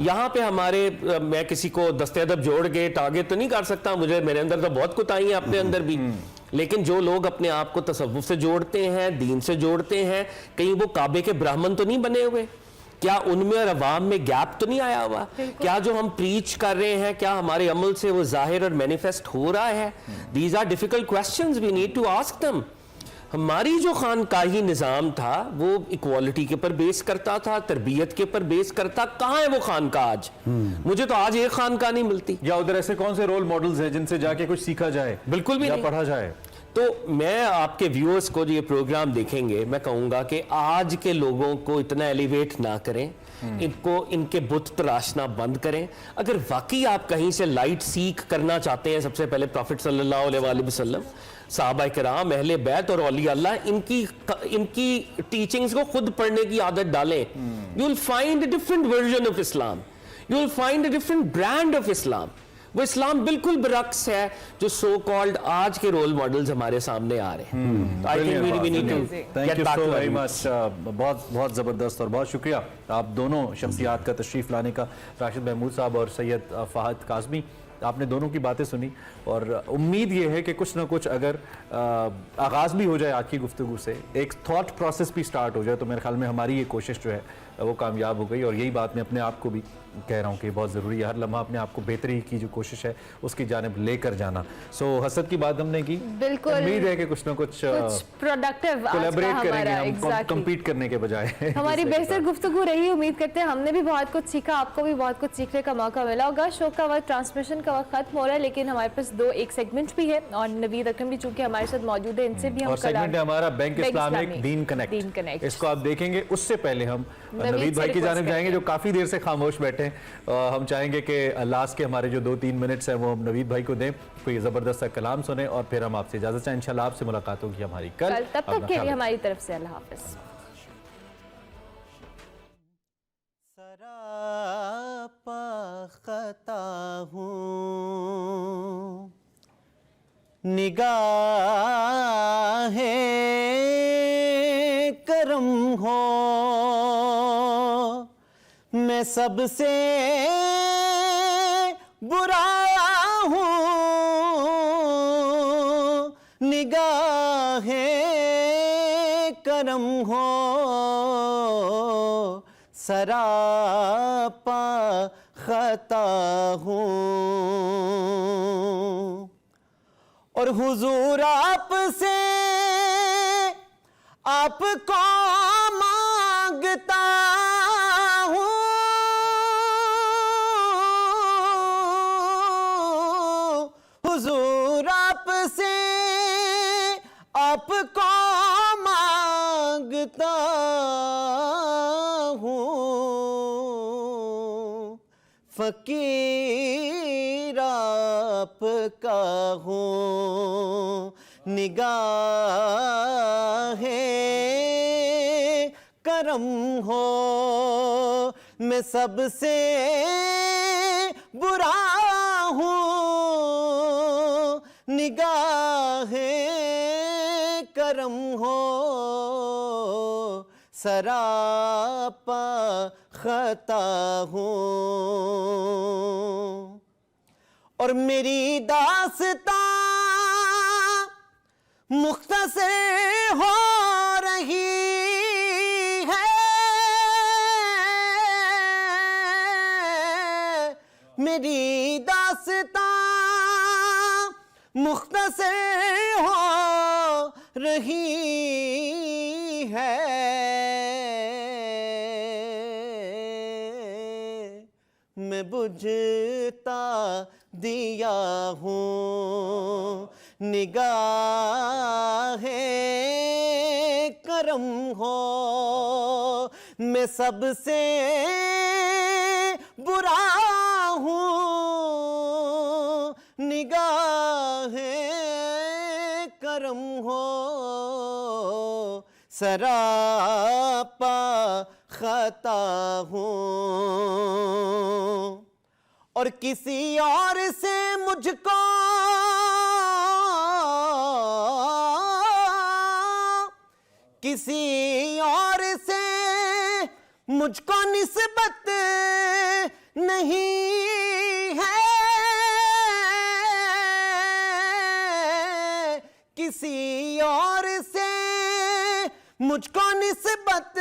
यहाँ पे हमारे, मैं किसी को दस्ते अदब जोड़ के टारगेट तो नहीं कर सकता, मुझे मेरे अंदर तो बहुत कुताही है, अपने अंदर भी। लेकिन जो लोग अपने आप को तसव्वुफ से जोड़ते हैं, दीन से जोड़ते हैं, कहीं वो काबे के ब्राह्मण तो नहीं बने हुए? क्या उनमें और अवाम में गैप तो नहीं आया हुआ? क्या जो हम प्रीच कर रहे हैं, क्या हमारे अमल से वो जाहिर और मैनिफेस्ट हो रहा है? These are difficult questions, we need to ask them. हमारी जो खानकाही निज़ाम था वो इक्वालिटी के ऊपर बेस करता था, तरबियत के ऊपर बेस करता। कहाँ है वो खानकाह आज? मुझे तो आज एक खानकाह नहीं मिलती। या उधर ऐसे कौन से रोल मॉडल्स हैं जिनसे जाके कुछ सीखा जाए? बिल्कुल भी या नहीं पढ़ा जाए। तो मैं आपके व्यूअर्स को जो ये प्रोग्राम देखेंगे, मैं कहूँगा कि आज के लोगों को इतना एलिवेट ना करें, इनको इनके बुत तराशना बंद करें। अगर वाकई आप कहीं से लाइट सीख करना चाहते हैं, सबसे पहले प्रॉफिट सल्लल्लाहु अलैहि वसल्लम, सहाबा किराम, अहले बैत और औलिया अल्लाह, इनकी टीचिंग्स को खुद पढ़ने की आदत डालें। You will find a different version of Islam, you will find a different brand of Islam. वो इस्लाम बिल्कुल बरक्स है जो सो कॉल्ड आज के रोल मॉडल्स हमारे सामने आ रहे हैं। I think we need to thank you so very much. बहुत बहुत ज़बरदस्त और बहुत शुक्रिया आप दोनों शख्सियात का तशरीफ़ लाने का। राशिद महमूद साहब और सैयद फ़ाहद काज़मी, आपने दोनों की बातें सुनी और उम्मीद ये है कि कुछ ना कुछ अगर आगाज़ भी हो जाए आज की गुफ्तगू से, एक थॉट प्रोसेस भी स्टार्ट हो जाए, तो मेरे ख्याल में हमारी ये कोशिश जो है वो कामयाब हो गई। और यही बात मैं अपने आप को भी कह रहा हूँ कि बहुत ज़रूरी है हर लम्हा अपने आप को बेहतरी की जो कोशिश है उसकी जानिब लेकर जाना। सो हसद की बात हमने की, बिल्कुल उम्मीद है कि कुछ ना कुछ प्रोडक्टिव कोलैबोरेट करेंगे हम, कम्पीट करने के बजाय। हमारी बेहतर गुफ्तगू रही, उम्मीद करते हैं हमने भी बहुत कुछ सीखा, आपको भी बहुत कुछ सीखने का मौका मिला होगा। शो का वक्त, ट्रांसमिशन का वक्त खत्म हो रहा है, लेकिन हमारे पास एक सेगमेंट भी है और नवीद अकरम भी चूंकि हमारे साथ मौजूद है, इनसे भी हम और सेगमेंट है हमारा बैंक इस्लामिक दीन कनेक्ट। इसको आप देखेंगे। उससे पहले हम नवीद भाई की जानिब जाएंगे जो काफी देर से खामोश बैठे हैं। हम चाहेंगे कि लास्ट के हमारे जो 2-3 मिनट्स हैं वो हम नवीद भाई को दें, कोई जबरदस्त सा कलाम सुने और फिर हम आपसे इजाजत चाहें। इंशाल्लाह आपसे मुलाकात होगी हमारी कल। तब तक के लिए हमारी तरफ से अल्लाह हाफिज। सरापा खता हूँ, निगाहे करम हो, मैं सबसे बुरा हूँ, निगाहे करम हो, सरापा खता हूँ। और हुजूर आपसे आपको मांगता हूँ, हुजूर आपसे आपको मांगता हूँ। फकीर आपका हूँ, निगाहे करम हो, मैं सबसे बुरा हूँ, निगाहे करम हो, सरापा खता हूँ और मेरी दास्तां मुख्तसर हो रही है, मेरी दास्तां मुख्तसर हो रही है। मैं बुझता दिया हूँ, निगाहे करम हो, मैं सबसे बुरा हूँ, निगाहे करम हो, सरापा खता हूँ और किसी और से मुझको किसी और से मुझको निस्बत नहीं है, किसी और से मुझको निस्बत